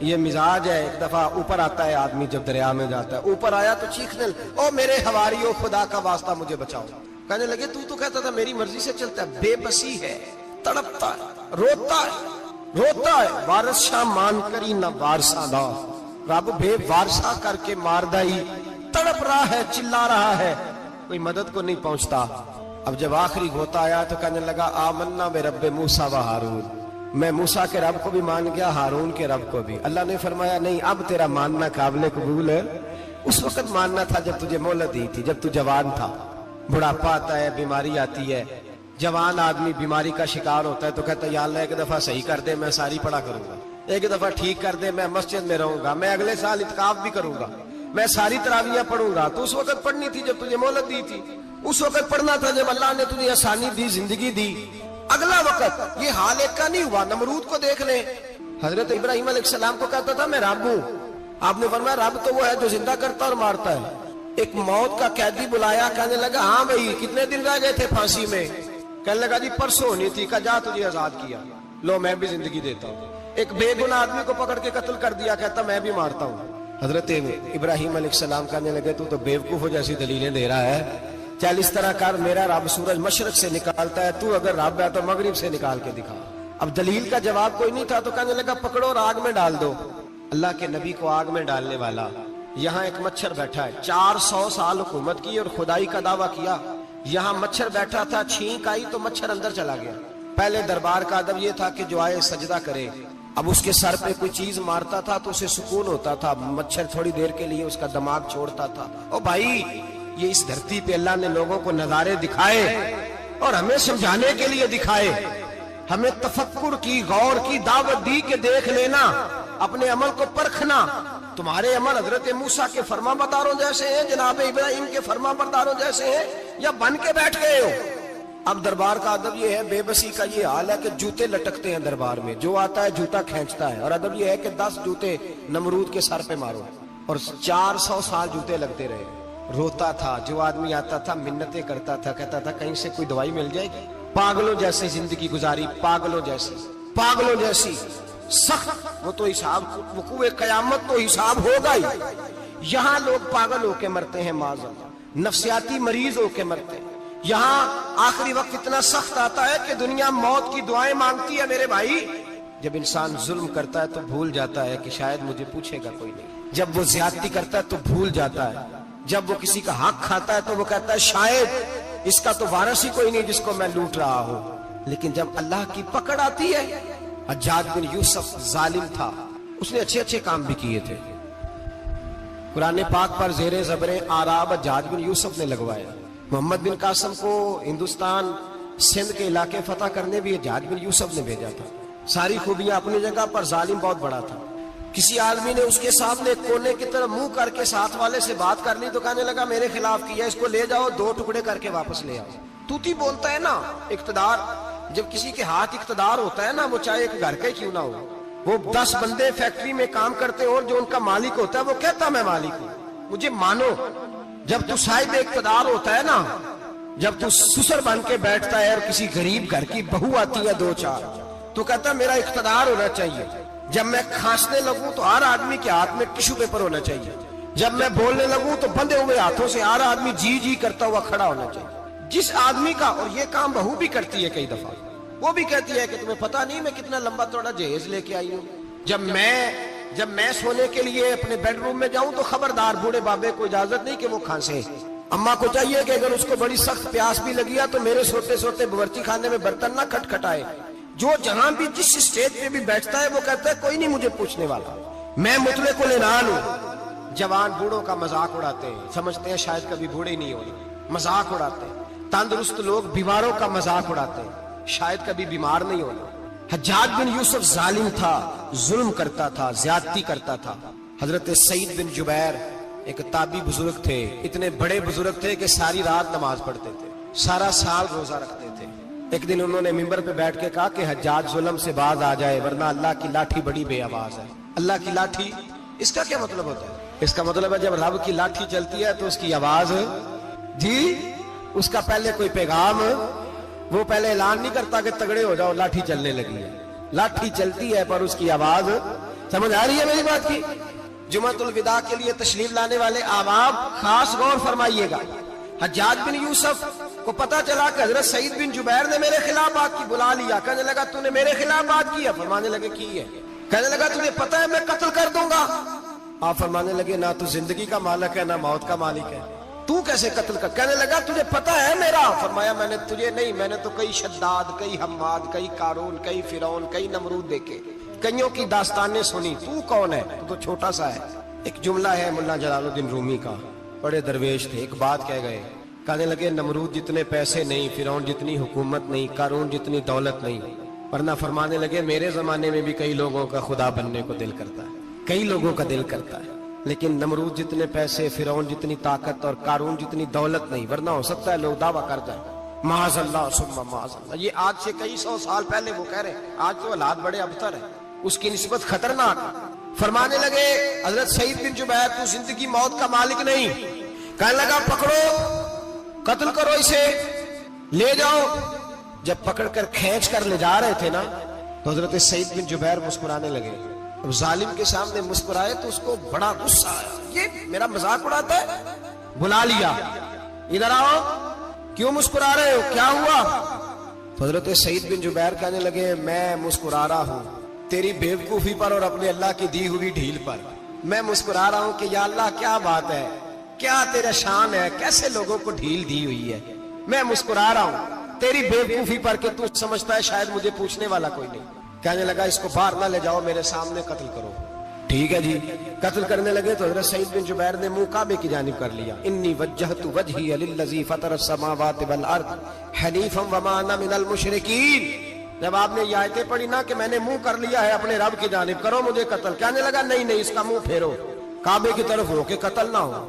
ये मिजाज है। एक दफा ऊपर आता है आदमी, जब दरिया में जाता है, ऊपर आया तो चीखने, ओ मेरे हवारियों, खुदा का वास्ता मुझे बचाओ। कहने लगे तू तो कहता था मेरी मर्जी से चलता है। बेबसी है, तड़पता है, रोता है, रोता है। वारस शाह मान करी न वारसा दा, रब बेवारसा करके मार दाई। तड़प रहा है, चिल्ला रहा है, कोई मदद को नहीं पहुंचता। अब जब आखिरी गोता आया तो कहने लगा आमन्ना में रब्बे मूसा व हारून, मैं मूसा के रब को भी मान गया, हारून के रब को भी। अल्लाह ने फरमाया नहीं, अब तेरा मानना काबिल कबूल है। उस वक्त मानना था जब तुझे मोहलत दी थी, जब तू जवान था। बुढ़ापा आता है, बीमारी आती है, जवान आदमी बीमारी का शिकार होता है तो कहता है या अल्लाह एक दफा सही कर दे, मैं सारी पढ़ा करूंगा, एक दफा ठीक कर दे, मैं मस्जिद में रहूंगा, मैं अगले साल इत्काफ भी करूंगा, मैं सारी तरावियां पढ़ूंगा। तो उस वक्त पढ़नी थी जब तुझे मोहलत दी थी, उस वक्त पढ़ना था जब अल्लाह ने तुझे आसानी दी, जिंदगी दी। अगला वक्त ये हाल एक का नहीं हुआ। नमरूद को देख ले, हजरत इब्राहिम अलैहिस्सलाम को कहता था मैं रब हूं, आपने फरमाया रब तो वो है जो जिंदा करता और मारता है। एक मौत का कैदी बुलाया, कहने लगा हाँ भाई कितने दिन रह गए थे फांसी में? कहने लगा जी परसों होनी थी। कहा जा तुझे आजाद किया, लो मैं भी जिंदगी देता हूँ। एक बेगुनाह आदमी को पकड़ के कत्ल कर दिया, कहता मैं भी मारता हूँ। हजरत इब्राहिम अलैहिस्सलाम कहने लगे तू तो बेवकूफों जैसी दलीलें दे रहा है, चल इस तरह कर, मेरा रब सूरज मशरक से निकालता है, तू अगर रब है तो मगरिब से निकाल के दिखा। अब दलील का जवाब कोई नहीं था तो कहने लगा पकड़ो और आग में डाल दो। अल्लाह के नबी को आग में डालने वाला, यहाँ एक मच्छर बैठा है, 400 साल हुकूमत की और खुदाई का दावा किया। यहाँ मच्छर बैठा था, छींक आई तो मच्छर अंदर चला गया। पहले दरबार का अदब ये था कि जो आए सजदा करे। अब उसके सर पे कोई चीज मारता था तो उसे सुकून होता था, मच्छर थोड़ी देर के लिए उसका दिमाग छोड़ता था। ओ भाई ये इस धरती पे अल्लाह ने लोगों को नजारे दिखाए और हमें समझाने के लिए दिखाए, हमें तफक्कुर की, गौर की दावत दी कि देख लेना, अपने अमल को परखना। तुम्हारे अमल हजरत मूसा के फरमाबरदारों जैसे हैं, जनाब इब्राहिम के फरमाबरदारों जैसे हैं, या बन के बैठ गए हो? अब दरबार का अदब ये है, बेबसी का ये हाल है कि जूते लटकते हैं दरबार में, जो आता है जूता खींचता है। और अदब ये है कि 10 जूते नमरूद के सर पे मारो, और 400 साल जूते लगते रहे। रोता था, जो आदमी आता था मिन्नतें करता था, कहता था कहीं से कोई दवाई मिल जाएगी। पागलों जैसी जिंदगी गुजारी, पागलों जैसी, पागलों जैसी सख्त। वो तो हिसाब, वकूए कयामत तो हिसाब होगा ही। यहाँ लोग पागल होके मरते हैं, माज़अल्लाह, नफ्सियाती मरीज होके मरते हैं। यहाँ आखिरी वक्त इतना सख्त आता है कि दुनिया मौत की दुआएं मांगती है। मेरे भाई जब इंसान जुल्म करता है तो भूल जाता है कि शायद मुझे पूछेगा कोई नहीं। जब वो ज्यादती करता है तो भूल जाता है। जब वो किसी का हक खाता है तो वो कहता है शायद इसका तो वारिस ही कोई नहीं जिसको मैं लूट रहा हूं। लेकिन जब अल्लाह की पकड़ आती है, हज्जाज बिन यूसुफ जालिम था, उसने अच्छे अच्छे काम भी किए थे। कुरान पाक पर जेरे ज़बरे आराब हज्जाज बिन यूसुफ ने लगवाया। मोहम्मद बिन कासिम को हिंदुस्तान सिंध के इलाके फतह करने भी हज्जाज बिन यूसुफ ने भेजा था। सारी खूबियां अपनी जगह पर, जालिम बहुत बड़ा था। किसी आदमी ने उसके सामने कोने की तरफ मुंह करके साथ वाले से बात कर ली तो कहने लगा मेरे खिलाफ किया, इसको ले जाओ, 2 टुकड़े करके वापस ले आओ। तूती बोलता है ना इक्तदार, जब किसी के हाथ इक्तदार होता है ना, वो चाहे एक घर का ही क्यों ना हो, वो 10 बंदे फैक्ट्री में काम करते हो और जो उनका मालिक होता है वो कहता मैं मालिक हूं, मुझे मानो। जब तू साहिब इक्तदार होता है ना, जब तू सुसर बन के बैठता है और किसी गरीब घर की बहू आती है 2-4, तो कहता मेरा इक्तदार होना चाहिए। जब मैं खांसने लगूं तो हर आदमी के हाथ में टिश्यू पेपर होना चाहिए। जब मैं बोलने लगूं तो बंधे हुए हाथों से हर आदमी जी जी करता हुआ खड़ा होना चाहिए। जिस आदमी का, और ये काम बहू भी करती है कई दफा, वो भी कहती है कि तुम्हें पता नहीं मैं कितना लंबा चौड़ा जहेज लेके आई हूँ। जब मैं सोने के लिए अपने बेडरूम में जाऊं तो खबरदार बूढ़े बाबे को इजाजत नहीं कि वो खांसे। अम्मा को चाहिए कि अगर उसको बड़ी सख्त प्यास भी लगी है तो मेरे सोते सोते बावर्ची खाने में बर्तन ना खटखटाए। जो जहां भी जिस स्टेज पे भी बैठता है वो कहता है कोई नहीं मुझे पूछने वाला, मैं मुतले को लेनान हूं। जवान बूढ़ों का मजाक उड़ाते हैं, समझते हैं शायद कभी बूढ़े नहीं होंगे, मजाक उड़ाते हैं। तंदुरुस्त लोग बीमारों का मजाक उड़ाते हैं, शायद कभी बीमार नहीं होना। हज्जाज बिन यूसुफ जालिम था, जुल्म करता था, ज्यादती करता था। हजरत सईद बिन जुबैर एक ताबी बुजुर्ग थे, इतने बड़े बुजुर्ग थे कि सारी रात नमाज पढ़ते थे, सारा साल रोजा रखते थे। एक दिन उन्होंने मिंबर पे बैठ के कहा कि हज्जाज जुल्म से बाज आ जाए वरना अल्लाह की लाठी बड़ी बेआवाज है। अल्लाह की लाठी, इसका क्या मतलब होता है? इसका मतलब है जब रब की लाठी चलती है तो उसकी आवाज जी, उसका पहले कोई पैगाम, वो पहले ऐलान नहीं करता कि तगड़े हो जाओ लाठी चलने लगी है। लाठी चलती है पर उसकी आवाज समझ आ रही है मेरी बात की? जुमातुल विदा के लिए तशरीफ लाने वाले आवाम खास गौर फरमाइएगा। हज्जाज बिन यूसुफ को पता चला कि हजरत सईद बिन जुबैर ने मेरे खिलाफ बात की, बुला लिया। कहने लगा तूने मेरे खिलाफ बात की है? फरमाने लगे की है। कहने लगा तुझे पता है मैं कत्ल कर दूंगा? आप फरमाने लगे ना तू जिंदगी का मालिक है ना मौत का मालिक है, तू कैसे कत्ल कर? कहने लगा तुझे पता है मेरा? फरमाया मैंने तुझे नहीं, मैंने तो कई शद्दाद, कई हम्माद, कई कारून, कई फिरौन, कई नमरूद देखे, कईयों की दास्तानें सुनी। तू कौन है? तू तो छोटा सा है। एक जुमला है मुल्ला जलालुद्दीन रूमी का, बड़े दरवेश थे, एक बात कह गए। कहने लगे नमरूद जितने पैसे नहीं, फिरौन जितनी हुकूमत नहीं, कारून जितनी दौलत नहीं, वरना फरमाने लगे मेरे जमाने में भी कई लोगों का खुदा बनने को दिल करता है, कई लोगों का दिल करता है, लेकिन नमरूद जितने पैसे, फिरौन जितनी ताकत और कारून जितनी दौलत नहीं, वरना हो सकता है लोग दावा कर जाए माज़अल्लाह सुम्मा माज़अल्लाह। ये आज से कई सौ साल पहले वो कह रहे हैं, आज तो हालात बड़े अबतर है, उसकी निस्बत खतरनाक। फरमाने लगे हजरत सईद बिन जुबैर तू जिंदगी मौत का मालिक नहीं। कहने लगा पकड़ो, कत्ल करो इसे, ले जाओ। जब पकड़कर खींच कर ले जा रहे थे ना, तो हजरत सईद बिन जुबैर मुस्कुराने लगे। अब जालिम के सामने मुस्कुराए तो उसको बड़ा गुस्सा आया, ये मेरा मजाक उड़ाता है। बुला लिया, इधर आओ, क्यों मुस्कुरा रहे हो, क्या हुआ? तो हजरत सईद बिन जुबैर कहने लगे मैं मुस्कुरा रहा हूं तेरी बेवकूफी पर और अपने अल्लाह की दी हुई ढील पर। मैं मुस्कुरा रहा हूं कि या अल्लाह क्या बात है, क्या तेरा शान है, कैसे लोगों को ढील दी हुई है। मैं मुस्कुरा रहा हूं तेरी बेवकूफी पर कि तू समझता है शायद मुझे पूछने वाला कोई नहीं। कहने लगा इसको बाहर ना ले जाओ, मेरे सामने कत्ल करो। ठीक है जी। कत्ल करने लगे तो हजरत सईद बिन जुबैर ने मुंह काबे की जानिब कर लिया। इन्नी वज्जहतु वजही लिल्लज़ी फ़तरस समावाति वल अर्द हनीफ़न वमा अना मिनल मुशरिकीन। जब आपने ये आयतें पढ़ी ना कि मैंने मुंह कर लिया है अपने रब की जानिब, करो मुझे कत्ल। कहने लगा नहीं नहीं, इसका मुंह फेरो, काबे की तरफ हो के कत्ल ना हो।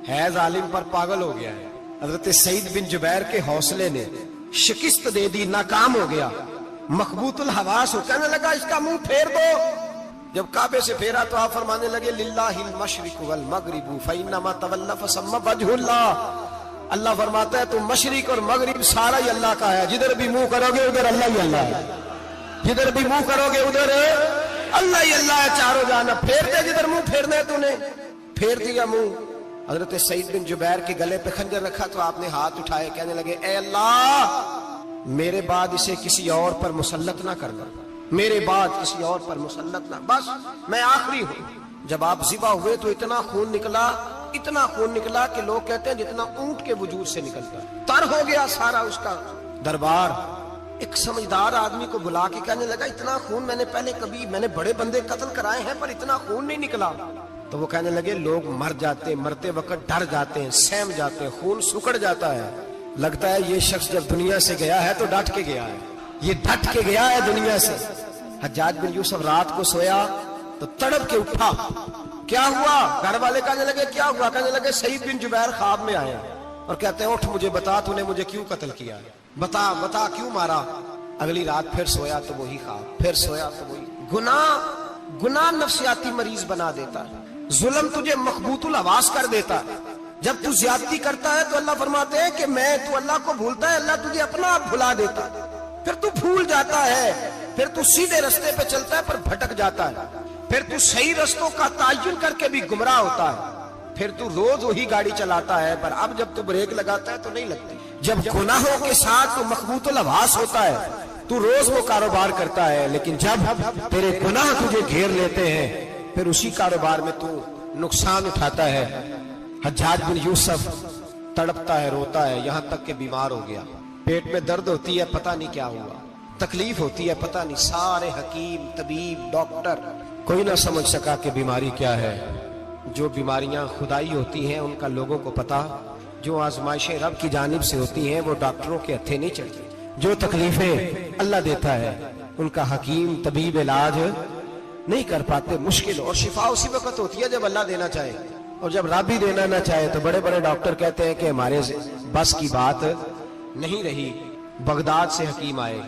है जालिम पर पागल हो गया है। हजरत सईद बिन जुबैर के हौसले ने शिकस्त दे दी, नाकाम हो गया, मकबूतुल हवास हो। कहने लगा इसका मुंह फेर दो। जब काबे से फेरा तो आप फरमाने लगे लिल्लाहिल मशरिकु वल मगरिबु फइन्नमा तवल्ला फसम्मा वजहुल्लाह। अल्लाह फरमाता है तुम मशरिक और मगरिब सारा ही अल्लाह का है, जिधर भी मुंह करोगे उधर अल्लाह ही अल्लाह है, जिधर भी मुंह करोगे उधर अल्लाह ही अल्लाह है। चारों जाना फेर दे, जिधर मुंह फेरना है तूने फेर दिया मुंह। हजरत सईद बिन जुबैर के गले पे खंजर रखा तो आपने हाथ उठाए, कहने लगे ए अल्लाह मेरे बाद इसे किसी और पर मुसल्लत ना करना, मेरे बाद किसी और पर मुसल्लत ना, बस मैं आखिरी हूं। जब आप जिबा हुए तो इतना खून निकला, इतना खून निकला कि लोग कहते हैं जितना ऊंट के वजूद से निकलता है। तर हो गया सारा उसका दरबार। एक समझदार आदमी को बुला के कहने लगा इतना खून मैंने बड़े बंदे कत्ल कराए हैं पर इतना खून नहीं निकला। तो वो कहने लगे लोग मर जाते, मरते वक्त डर जाते हैं, सहम जाते हैं, खून सुकड़ जाता है। लगता है ये शख्स जब दुनिया से गया है तो डट के गया है, ये डट के गया है दुनिया से। हज्जाज बिन यूसुफ रात को सोया तो तड़प के उठा, क्या हुआ? घर वाले कहने लगे क्या हुआ? कहने लगे सईद बिन जुबैर ख्वाब में आए और कहते हैं उठ मुझे बता तूने मुझे क्यों कत्ल किया, बता बता क्यों मारा। अगली रात फिर सोया तो वही ख्वाब, फिर सोया तो वही। गुनाह नफ्सियाती मरीज बना देता है, जुल्म तुझे मकबूतुल हवास कर देता है। जब तू ज्यादती करता है तो अल्लाह फरमाते हैं कि तू अल्लाह को भूलता है, अल्लाह तुझे अपना आप भुला देता है। फिर तू भूल जाता है, फिर तू सीधे रास्ते पे चलता है पर भटक जाता है, फिर तू सही रास्तों का तायुन करके भी गुमराह होता है, फिर तू रोज वही गाड़ी चलाता है पर अब जब तू ब्रेक लगाता है तो नहीं लगती। जब गुनाहों के साथ तू मकबूतुल हवास होता है, तू रोज वो कारोबार करता है, लेकिन जब तेरे गुनाह तुझे घेर लेते हैं फिर उसी कारोबार में तू नुकसान उठाता है। हज्जाज बिन यूसुफ तड़पता है, रोता है, यहां तक के बीमार हो गया। पेट में दर्द होती है, पता नहीं क्या हुआ, तकलीफ होती है, पता नहीं। सारे हकीम, तबीब, डॉक्टर, कोई ना समझ सका कि बीमारी क्या है। जो बीमारियां खुदाई होती हैं उनका लोगों को पता, जो आजमाइशें रब की जानिब से होती हैं वो डॉक्टरों के हत्थे नहीं चढ़ती। जो तकलीफें अल्लाह देता है उनका हकीम, तबीब इलाज नहीं कर पाते, मुश्किल। और शिफा उसी वक्त होती है जब अल्लाह देना चाहे, और जब रब ही देना ना चाहे तो बड़े बड़े डॉक्टर कहते हैं कि हमारे बस की बात नहीं रही। बगदाद से हकीम आए,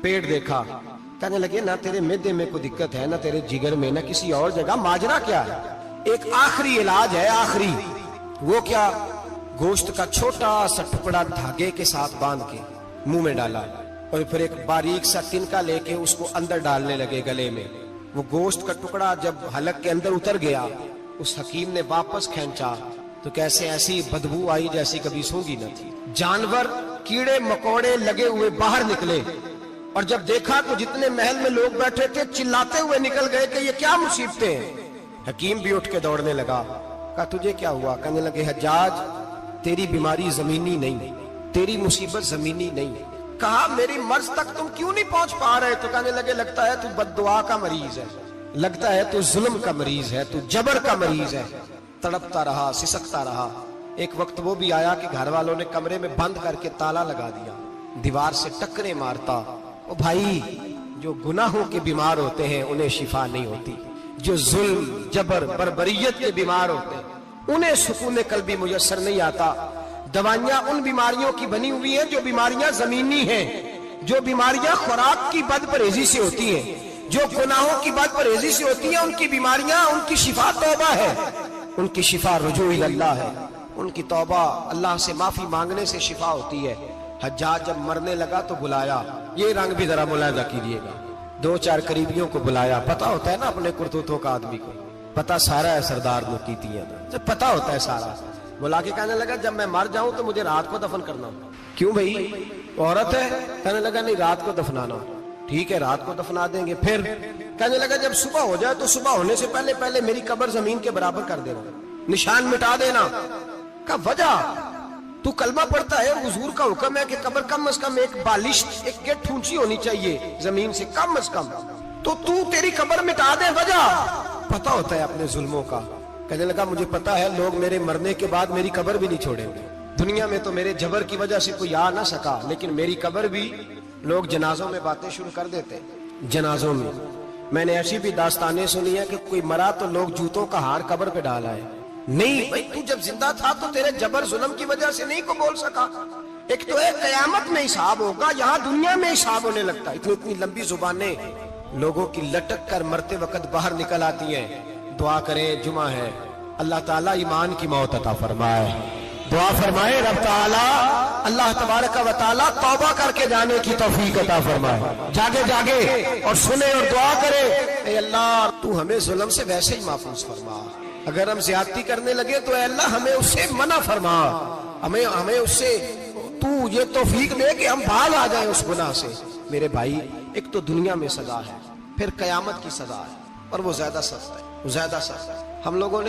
पेट देखा, कहने लगे ना तेरे मिद्दे में कोई दिक्कत है, ना तेरे जिगर में, ना किसी और जगह, माजरा क्या है? एक आखिरी इलाज है, आखिरी। वो क्या? गोश्त का छोटा सा टुकड़ा धागे के साथ बांध के मुंह में डाला और फिर एक बारीक सा तिनका लेके उसको अंदर डालने लगे गले में, वो गोश्त का टुकड़ा जब हलक के अंदर उतर गया, उस हकीम ने वापस खींचा तो कैसे ऐसी बदबू आई जैसी कभी सूंघी न थी। जानवर कीड़े मकोड़े लगे हुए बाहर निकले, और जब देखा तो जितने महल में लोग बैठे थे चिल्लाते हुए निकल गए कि ये क्या मुसीबतें हैं। हकीम भी उठ के दौड़ने लगा। कहा तुझे क्या हुआ? कहने लगे हज्जाज, तेरी बीमारी जमीनी नहीं, तेरी मुसीबत जमीनी नहीं। कहा मेरी मर्ज तक तुम क्यों नहीं पहुंच पा रहे? तो कहने लगे लगता है तू बद्दुआ का मरीज है, लगता है तू जुल्म का मरीज है, तू जबर का मरीज है। तड़पता रहा, सिसकता रहा। एक वक्त वो भी आया कि घर वालों ने कमरे में बंद करके ताला लगा दिया, दीवार से टक्करे मारता। ओ भाई, जो गुनाहों के बीमार होते हैं उन्हें शिफा नहीं होती, जो जुल्म जबर बर्बरियत के बीमार होते हैं उन्हें सुकून कल्बी मुयस्सर नहीं आता। दवाइयां उन बीमारियों की बनी हुई हैं जो बीमारियां जमीनी हैं, जो बीमारियां खुराक की बदपरहेजी से होती हैं, जो गुनाहों की बदपरहेजी से होती हैं, उनकी बीमारियां, उनकी शिफा तौबा है, उनकी शिफा रुजू इल्लाह है, उनकी तौबा अल्लाह से माफी मांगने से शिफा होती है। हज्जाज जब मरने लगा तो बुलाया, ये रंग भी जरा मुलाजा कीजिएगा, 2-4 करीबियों को बुलाया। पता होता है ना अपने कुर्तूतों का आदमी को, पता सारा है सरदार मुकीतियां, जब पता होता है सारा। बुला के कहने लगा जब मैं मर जाऊं तो मुझे रात को दफन करना। क्यों भाई, औरत है? कहने लगा नहीं, रात को दफनाना। ठीक है, रात को दफना देंगे। फिर कहने लगा जब सुबह हो जाए तो सुबह होने से पहले पहले मेरी कब्र जमीन के बराबर कर देना, निशान मिटा देना। का वजह, तू कलमा पढ़ता है, हुजूर का हुक्म है कि कब्र कम अज कम एक बालिश, एक गेट ऊंची होनी चाहिए जमीन से कम अज कम, तो तू तेरी कब्र मिटा दे। वजह पता होता है अपने जुल्मों का। कहने लगा मुझे पता है लोग मेरे मरने के बाद मेरी कब्र भी नहीं छोड़ेंगे। दुनिया में तो मेरे जबर की वजह से कोई आ ना सका, लेकिन मेरी कब्र भी लोग जनाजों में बातें शुरू कर देते। जनाजों में मैंने ऐसी भी दास्तानें सुनी है कि कोई मरा तो लोग जूतों का हार कब्र पे डाला है। नहीं भाई, तू जब जिंदा था तो तेरे जबर जुल्म की वजह से नहीं को बोल सका। एक तो है कयामत में हिसाब होगा, यहाँ दुनिया में हिसाब होने लगता है। इतनी लंबी जुबानें लोगों की लटक कर मरते वक्त बाहर निकल आती हैं। दुआ करें, जुमा है, अल्लाह ताला ईमान की मौत अता फरमाए। दुआ फरमाए रब ताला, अल्लाह तबारक व तआला तौबा करके जाने की तौफीक अता फरमाए। जागे जागे और सुने और दुआ करे, ए अल्लाह तू हमें जुल्म से वैसे ही महफूज फरमा। अगर हम ज्यादती करने लगे तो ए अल्लाह हमें उससे मना फरमा, हमें उससे तू ये तौफीक दे कि हम भाग आ जाए उस गुनाह से। मेरे भाई, एक तो दुनिया में सजा है, फिर कयामत की सजा है, और वो ज्यादा सख्त है, वो ज्यादा सख्त है। हम लोगों ने